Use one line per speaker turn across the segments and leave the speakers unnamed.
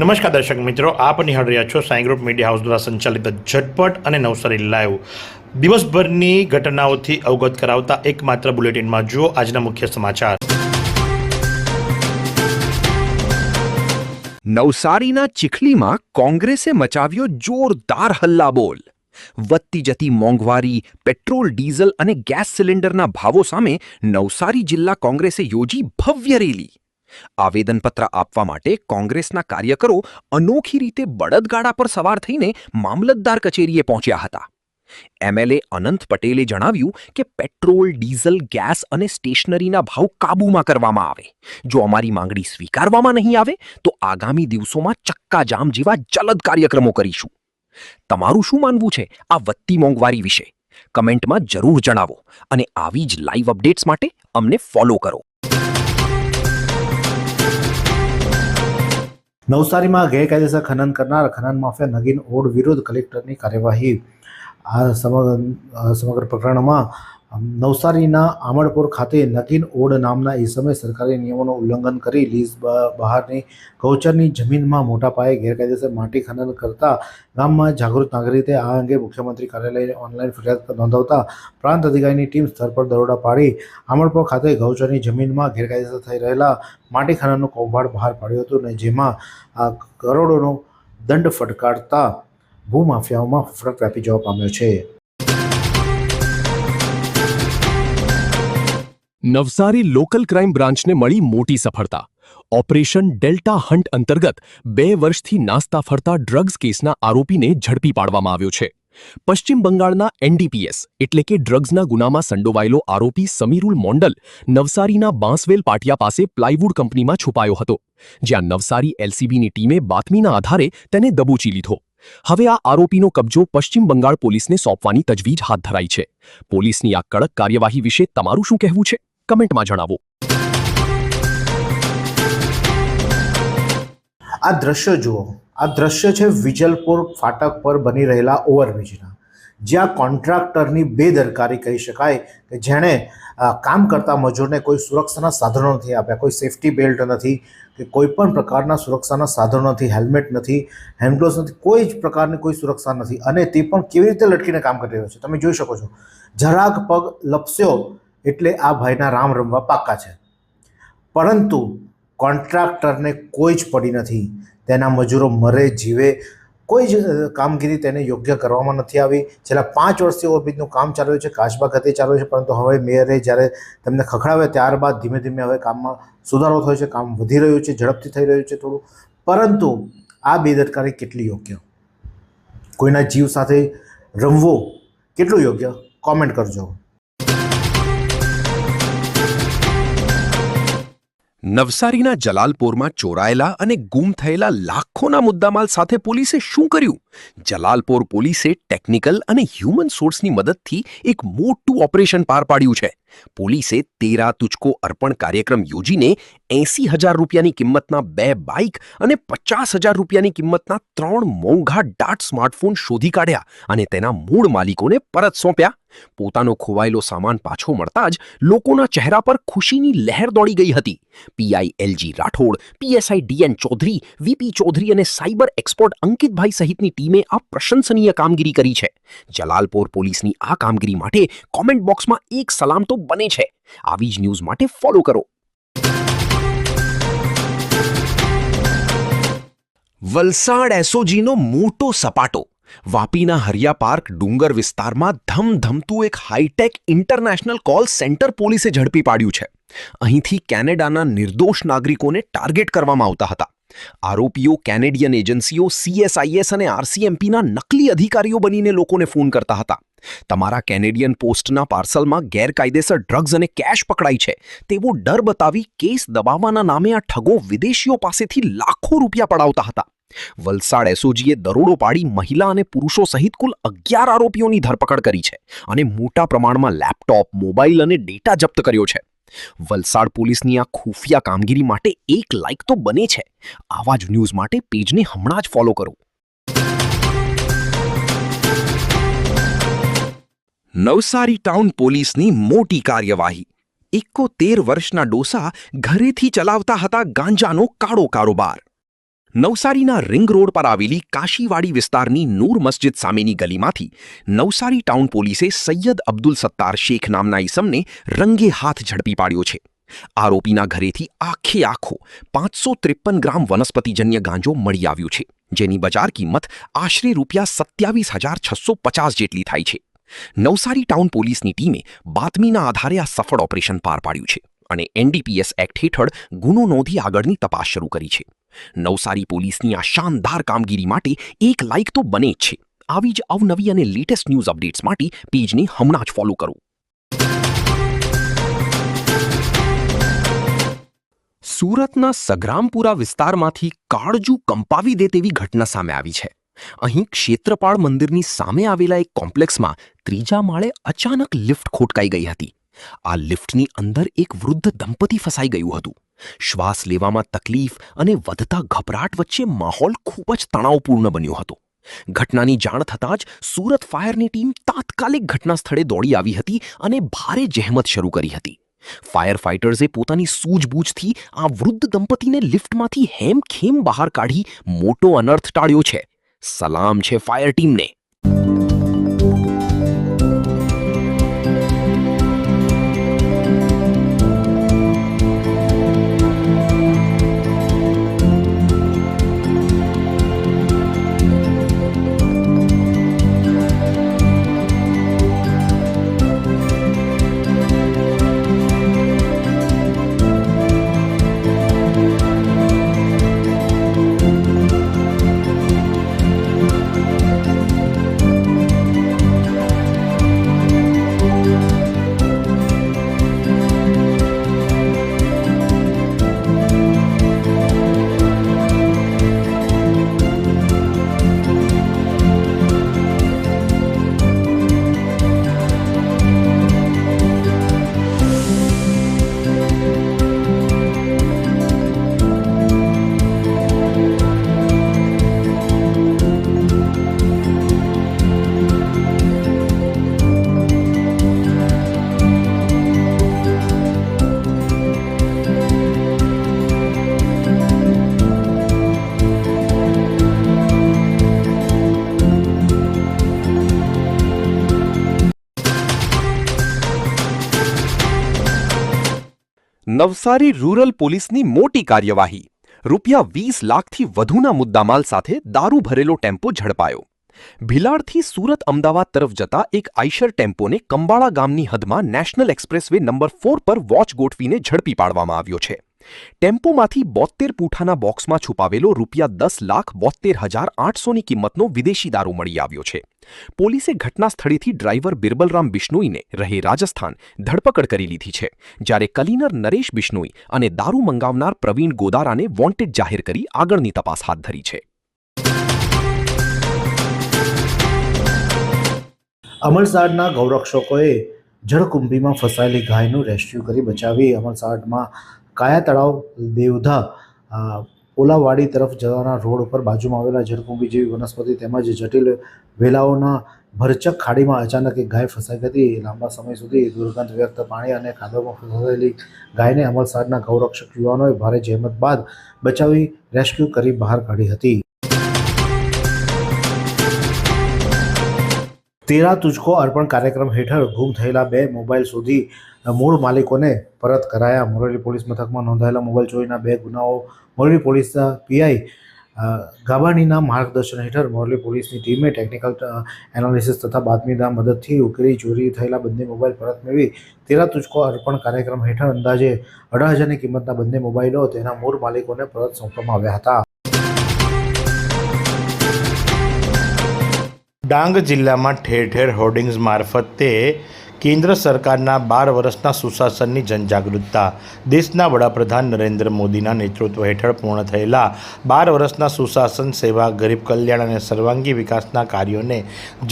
નમસ્કાર દર્શક મિત્રો, આપ નિહાળ રહ્યા છો સાઈ ગ્રુપ મીડિયા હાઉસ દ્વારા સંચાલિત ઝટપટ અને નવસારી લાઈવ. દિવસભરની ઘટનાઓથી અવગત કરાવતા એકમાત્ર બુલેટિનમાં જુઓ આજના મુખ્ય સમાચાર.
નવસારીના ચીખલીમાં કોંગ્રેસે મચાવ્યો જોરદાર હલ્લાબોલ. વધતી જતી મોંઘવારી, પેટ્રોલ, ડીઝલ અને ગેસ સિલિન્ડરના ભાવો સામે નવસારી જિલ્લા કોંગ્રેસે યોજી ભવ્ય રેલી. આવેદનપત્ર આપવા માટે કોંગ્રેસના કાર્યકરો અનોખી રીતે બળદગાડા પર સવાર થઈને મામલતદાર કચેરીએ પહોંચ્યા હતા. એમએલએ અનંત પટેલે જણાવ્યું કે પેટ્રોલ, ડીઝલ, ગેસ અને સ્ટેશનરીના ભાવ કાબૂમાં કરવામાં આવે. જો અમારી માંગણી સ્વીકારવામાં નહીં આવે તો આગામી દિવસોમાં ચક્કાજામ જેવા જલદ કાર્યક્રમો કરીશું. તમારું શું માનવું છે આ વધતી મોંઘવારી વિશે? કમેન્ટમાં જરૂર જણાવો અને આવી જ લાઈવ અપડેટ્સ માટે અમને ફોલો કરો.
નવસારીમાં ગેરકાયદેસર ખનન કરનાર ખનન માફિયા નગીન ઓડ વિરુદ્ધ કલેક્ટરની કાર્યવાહી. આ સમગ્ર પ્રકરણમાં નવસારીના આમળપુર ખાતે નગીન ઓડ નામના ઈસમે સરકારી નિયમોનું ઉલ્લંઘન કરી લીઝ બહારની ગૌચરની જમીનમાં મોટા પાયે ગેરકાયદેસર માટી ખનન કરતા ગામમાં જાગૃત નાગરિકે આ અંગે મુખ્યમંત્રી કાર્યાલયે ઓનલાઈન ફરિયાદ નોંધાવતા પ્રાંત અધિકારીની ટીમ સ્થળ પર દરોડા પાડી આમળપુર ખાતે ગૌચરની જમીનમાં ગેરકાયદેસર થઈ રહેલા માટી ખનનનું કૌભાંડ બહાર પાડ્યું હતું ને જેમાં કરોડોનો દંડ ફટકારતા ભૂમાફિયાઓમાં ફફડાટ વ્યાપી જવા પામ્યો છે.
નવસારી લોકલ ક્રાઇમ બ્રાન્ચને મળી મોટી સફળતા. ઓપરેશન ડેલ્ટા હન્ટ અંતર્ગત 2 વર્ષથી નાસ્તા ફરતા ડ્રગ્સ કેસના આરોપીને ઝડપી પાડવામાં આવ્યો છે. પશ્ચિમ બંગાળના એનડીપીએસ એટલે કે ડ્રગ્સના ગુનામાં સંડોવાયેલો આરોપી સમીરુલ મોન્ડલ નવસારીના બાંસવેલ પાટિયા પાસે પ્લાયવુડ કંપનીમાં છુપાયો હતો, જ્યાં નવસારી એલસીબીની ટીમે બાતમીના આધારે તેને દબોચી લીધો. હવે આ આરોપીનો કબજો પશ્ચિમ બંગાળ પોલીસને સોંપવાની તજવીજ હાથ ધરાઈ છે. પોલીસની આ કડક કાર્યવાહી વિશે તમારું શું કહેવું છે? કમેન્ટમાં જણાવો.
આ દ્રશ્ય જુઓ. આ દ્રશ્ય છે વિજલપુર ફાટક પર બની રહેલા ઓવરબ્રિજના, જ્યાં કોન્ટ્રાક્ટરની બેદરકારી કહી શકાય કે જેણે કામ કરતા મજૂરને કોઈ સુરક્ષાના સાધનો નથી આપ્યા, કોઈ સેફટી બેલ્ટ નથી કે કોઈ પણ પ્રકારના સુરક્ષાના સાધનો નથી, હેલ્મેટ નથી, હેન્ડગ્લોવ્સ નથી, કોઈ જ પ્રકારની કોઈ સુરક્ષા નથી અને તે પણ કેવી રીતે લટકીને કામ કરી રહ્યો છે તમે જોઈ શકો છો. જરાક પગ લપસ્યો એટલે આ ભાઈના રામ રમવા પાક્કા છે. પરંતુ કોન્ટ્રાક્ટરને કોઈ જ પડી નથી. તેના મજૂરો મરે જીવે કોઈ જ કામગીરી તેને યોગ્ય કરવામાં નથી આવી. છેલ્લા 5 વર્ષથી ઓવરબ્રિજનું કામ ચાલી રહ્યું છે, કાચબા ખાતે ચાલી રહ્યું છે, પરંતુ હવે મેયરે જ્યારે તેમને ખખડાવ્યા ત્યારબાદ ધીમે ધીમે હવે કામમાં સુધારો થયો છે, કામ વધી રહ્યું છે, ઝડપથી થઈ રહ્યું છે થોડું. પરંતુ આ બેદરકારી કેટલી યોગ્ય? કોઈના જીવ સાથે રમવો કેટલું યોગ્ય? કોમેન્ટ કરજો.
નવસારીના જલાલપોરમાં ચોરાયેલા અને ગુમ થયેલા લાખોના મુદ્દામાલ સાથે પોલીસે શું કર્યું? જલાલપોર પોલીસે ટેકનિકલ અને હ્યુમન સોર્સની મદદથી એક મોટું ઓપરેશન પાર પાડ્યું છે. પોલીસે 13 તુચકો અર્પણ કાર્યક્રમ યોજીને 80,000 રૂપિયાની કિંમતના 2 બાઇક અને 50,000 રૂપિયાની કિંમતના 3 મોંઘા ડાટ સ્માર્ટફોન શોધી કાઢ્યા અને તેના મૂળ માલિકોને પરત સોંપ્યા. પોતાનો ખોવાયેલો સામાન પાછો મળતા જ લોકોના ચહેરા પર ખુશીની લહેર દોડી ગઈ હતી. PI LG Rathod, PSI DN Chaudhari, VP Chaudhari અને સાયબર એક્સપર્ટ અંકિતભાઈ સહિતની ટીમે આ પ્રશંસનીય કામગીરી કરી છે. જલાલપોર પોલીસની આ કામગીરી માટે કોમેન્ટ બોક્સમાં એક સલામ તો બને છે. આવી જ ન્યૂઝ માટે ફોલો કરો. વલસાડ એસઓજીનો મોટો સપાટો. વાપીના હરિયા પાર્ક ડુંગર વિસ્તારમાં ધમધમતું એક હાઈટેક ઇન્ટરનેશનલ કોલ સેન્ટર પોલીસે ઝડપી પાડ્યું છે. અહીંથી કેનેડાના નિર્દોષ નાગરિકોને ટાર્ગેટ કરવામાં આવતા હતા. આરોપીઓ કેનેડિયન એજન્સીઓ CSIS અને RCMPના નકલી અધિકારીઓ બનીને લોકોને ફોન કરતા હતા. તમારા કેનેડિયન પોસ્ટના પાર્સલમાં ગેરકાયદેસર ડ્રગ્સ અને કેશ પકડાઈ છે તેવો ડર બતાવી કેસ દબાવવાના નામે આ ઠગો વિદેશીઓ પાસેથી લાખો રૂપિયા પડાવતા હતા. વલસાડ એસઓજીએ દરોડો પાડી મહિલા અને પુરુષો સહિત કુલ 11 આરોપીઓની ધરપકડ કરી છે અને મોટા પ્રમાણમાં લેપટોપ, મોબાઈલ અને ડેટા જપ્ત કર્યો છે. વલસાડ પોલીસની આ ખુફિયા કામગીરી માટે એક લાઇક તો બને છે. આવા જ ન્યૂઝ માટે પેજને હમણાં જ ફોલો કરો. નવસારી ટાઉન પોલીસની મોટી કાર્યવાહી. 71 વર્ષના ડોસા ઘરેથી ચલાવતા હતા ગાંજાનો કાળો કારોબાર. નવસારીના રિંગ રોડ પર આવેલી કાશીવાડી વિસ્તારની નૂર મસ્જિદ સામેની ગલીમાંથી નવસારી ટાઉન પોલીસે સૈયદ અબ્દુલ સત્તાર શેખ નામના ઈસમને રંગે હાથ ઝડપી પાડ્યો છે. આરોપીના ઘરેથી આખે આખો 553 ગ્રામ વનસ્પતિજન્ય ગાંજો મળી આવ્યું છે, જેની બજાર કિંમત આશરે ₹27,650 જેટલી થાય છે. નવસારી ટાઉન પોલીસની ટીમે બાતમીના આધારે આ સફળ ઓપરેશન પાર પાડ્યું છે અને NDPS એક્ટ હેઠળ ગુનો નોંધી આગળની તપાસ શરૂ કરી છે. નવસારી પોલીસની આ શાનદાર કામગીરી માટે એક લાઇક તો બને જ છે. આવી જ અવનવી અને લેટેસ્ટ ન્યૂઝ અપડેટ્સ માટે પેજને હમણાં જ ફોલો કરો. સુરતના સગ્રામપુરા વિસ્તારમાંથી કાળજુ કંપાવી દે તેવી ઘટના સામે આવી છે. અહીં ક્ષેત્રપાળ મંદિરની સામે આવેલા એક કોમ્પ્લેક્સમાં 3જા માળે અચાનક લિફ્ટ ખોટકાઈ ગઈ હતી. આ લિફ્ટની અંદર એક વૃદ્ધ દંપતી ફસાઈ ગયું હતું. શ્વાસ લેવામાં તકલીફ અને વધતા ગભરાટ વચ્ચે માહોલ ખૂબ જ તણાવપૂર્ણ બન્યો હતો. ઘટનાની જાણ થતાં જ સુરત ફાયરની ટીમ તાત્કાલિક ઘટના સ્થળે દોડી આવી હતી અને ભારે જહેમત શરૂ કરી હતી. ફાયર ફાઇટર્સે પોતાની સૂઝબૂછથી આ વૃદ્ધ દંપતીને લિફ્ટમાંથી હેમખેમ બહાર કાઢી મોટો અનર્થ ટાળ્યો છે. સલામ છે ફાયર ટીમને. નવસારી રૂરલ પોલીસની મોટી કાર્યવાહી. ₹20 લાખથી વધુના મુદ્દામાલ સાથે દારૂ ભરેલો ટેમ્પો ઝડપાયો. ભિલાડથી સુરત અમદાવાદ તરફ જતા એક આઈશર ટેમ્પોને કંબાળા ગામની હદમાં નેશનલ એક્સપ્રેસવે નંબર 4 પર વોચ ગોઠવીને ઝડપી પાડવામાં આવ્યો છે. ટેમ્પોમાંથી 72 પૂઠાના બોક્સમાં છુપાવેલો ₹10,72,800ની કિંમતનો વિદેશી દારૂ મળી આવ્યો છે. પોલીસે ઘટના સ્થળેથી ડ્રાઈવર બિરબલરામ બિશ્નોઈને રહે રાજસ્થાન ધરપકડ કરી લીધી છે, જ્યારે ક્લીનર નરેશ બિશ્નોઈ અને દારૂ મંગાવનાર પ્રવીણ ગોદારાને વોન્ટેડ જાહેર કરી આગળની તપાસ હાથ ધરી છે.
અમલસાડના ગૌરક્ષકોએ જળકુંભીમાં ફસાયેલી ગાયનું રેસ્ક્યુ કરી બચાવી અમલસાડમાં કાયા તળાવ દેવધા ઓલાવાડી તરફ જવાના રોડ ઉપર બાજુમાં આવેલા જળકુંભી જેવી વનસ્પતિ તેમજ જટિલ વેલાઓના ભરચક ખાડીમાં અચાનક એક ગાય ફસાઈ હતી. લાંબા સમય સુધી દુર્ગંધ વ્યક્ત પાણી અને કાદવમાં ફસાયેલી ગાયને અમલસાડના ગૌરક્ષક યુવાનોએ ભારે જહેમત બાદ બચાવી રેસ્ક્યુ કરી બહાર કાઢી હતી. તેરા તુજકો અર્પણ કાર્યક્રમ હેઠળ ગુમ થયેલા 2 મોબાઈલ શોધી મૂળ માલિકોને પરત કરાયા. મોરબી પોલીસ મથકમાં નોંધાયેલા મોબાઈલ ચોરીના 2 ગુનાઓ મોરબી પોલીસના પીઆઈ ગાબાણીના માર્ગદર્શન હેઠળ મોરબી પોલીસની ટીમે ટેકનિકલ એનાલિસિસ તથા બાતમીના મદદથી ઉકેલી ચોરી થયેલા બંને મોબાઈલ પરત મેળવી તેરા તુજકો અર્પણ કાર્યક્રમ હેઠળ અંદાજે 18,000ની કિંમતના બંને મોબાઈલો તેના મૂળ માલિકોને પરત સોંપવામાં આવ્યા હતા.
ડાંગ જિલ્લામાં ઠેર ઠેર હોર્ડિંગ્સ મારફતે કેન્દ્ર સરકારના 12 વર્ષના સુશાસનની જનજાગૃતતા. દેશના વડાપ્રધાન નરેન્દ્ર મોદીના નેતૃત્વ હેઠળ પૂર્ણ થયેલા 12 વર્ષના સુશાસન, સેવા, ગરીબ કલ્યાણ અને સર્વાંગી વિકાસના કાર્યોને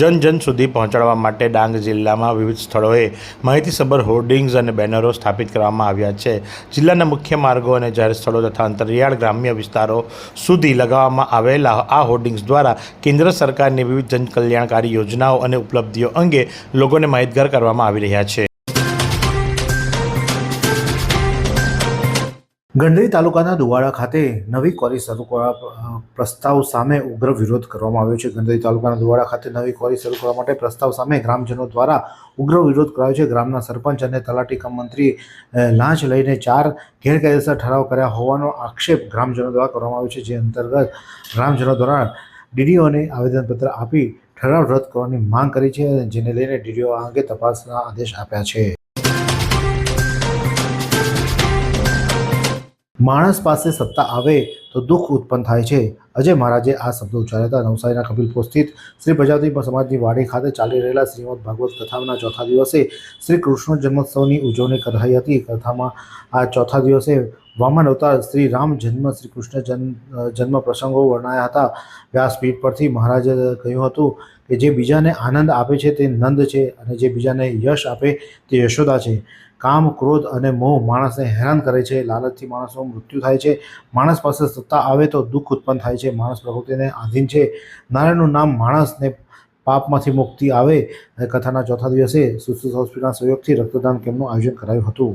જન જન સુધી પહોંચાડવા માટે ડાંગ જિલ્લામાં વિવિધ સ્થળોએ માહિતીસભર હોર્ડિંગ્સ અને બેનરો સ્થાપિત કરવામાં આવ્યા છે. જિલ્લાના મુખ્ય માર્ગો અને જાહેર સ્થળો તથા અંતરિયાળ ગ્રામ્ય વિસ્તારો સુધી લગાવવામાં આવેલા આ હોર્ડિંગ્સ દ્વારા કેન્દ્ર સરકારની વિવિધ જનકલ્યાણકારી યોજનાઓ અને ઉપલબ્ધિઓ અંગે લોકોને માહિતગાર કરવામાં આવી રહ્યા છે.
ગંડરી તાલુકાના દુવાડા ખાતે નવી ક્વોરી શરૂ કરવા પ્રસ્તાવ સામે ઉગ્ર વિરોધ કરવામાં આવ્યો છે. ગંડરી તાલુકાના દુવાડા ખાતે નવી ક્વોરી શરૂ કરવા માટે પ્રસ્તાવ સામે ગ્રામજનો દ્વારા ઉગ્ર વિરોધ કરાયો છે. ગ્રામના સરપંચ અને તલાટી કમ મંત્રી લાંચ લઈને 4 ગેરકાયદેસર ઠરાવ કર્યા હોવાનો આક્ષેપ ગ્રામજનો દ્વારા કરવામાં આવ્યો છે. જે અંતર્ગત ગ્રામજનો દ્વારા ડીડીઓને આવેદનપત્ર આપી ઠરાવ રદ કરવાની માંગ કરી છે, જેને લઈને ડીડીઓ આ અંગે તપાસના આદેશ આપ્યા છે. માણસ પાસે સત્તા આવે તો દુઃખ ઉત્પન્ન થાય છે. અજય મહારાજે આ શબ્દો ઉચ્ચાર્યા હતા. નવસારીના કપિલપુર સ્થિત શ્રી પ્રજાપતિ સમાજની વાડી ખાતે ચાલી રહેલા શ્રીમદ ભાગવત કથાના ચોથા દિવસે શ્રી કૃષ્ણ જન્મોત્સવની ઉજવણી કરાઈ હતી. કથામાં આ ચોથા દિવસે વામન અવતાર શ્રી રામ જન્મ શ્રી કૃષ્ણ જન્મ પ્રસંગો વર્ણવ્યા હતા. વ્યાસપીઠ પરથી મહારાજે કહ્યું હતું કે જે બીજાને આનંદ આપે છે તે નંદ છે અને જે બીજાને યશ આપે તે યશોદા છે. કામ, ક્રોધ અને મોહ માણસને હેરાન કરે છે. લાલચથી માણસનું મૃત્યુ થાય છે. માણસ પાસે સત્તા આવે તો દુઃખ ઉત્પન્ન થાય છે. માણસ પ્રકૃતિને આધીન છે. નારાયણનું નામ માણસને પાપમાંથી મુક્તિ આવે. કથાના ચોથા દિવસે સુશ્રુત હોસ્પિટલના સહયોગથી રક્તદાન કેમ્પનું આયોજન કરાયું હતું.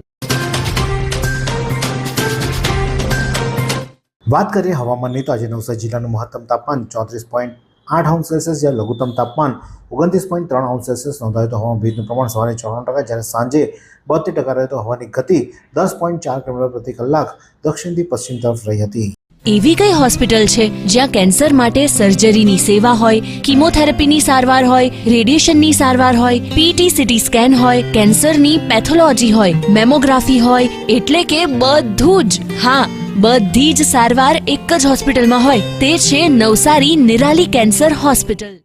વાત કરીએ હવામાનની તો આજે નવસારી જિલ્લાનું મહત્તમ તાપમાન 34.8°C જ્યારે લઘુત્તમ તાપમાન 29.3°C નોંધાયું તો હવામાં ભેજનું પ્રમાણ સવારે 94%, જ્યારે સાંજે 72% રહ્યું તો હવાની ગતિ 10.4 કિલોમીટર પ્રતિ કલાક દક્ષિણથી પશ્ચિમ તરફ રહી હતી.
એવી કઈ હોસ્પિટલ છે જ્યાં કેન્સર માટે સર્જરીની સેવા હોય, કિમોથેરાપીની સારવાર હોય, રેડિયેશનની સારવાર હોય, પીટી સીટી સ્કેન હોય, કેન્સરની પેથોલોજી હોય, મેમોગ્રાફી હોય, એટલે કે બધું જ. હા, બધી જ સારવાર એક જ હોસ્પિટલમાં હોય. તે છે નવસારી નિરાલી કેન્સર હોસ્પિટલ.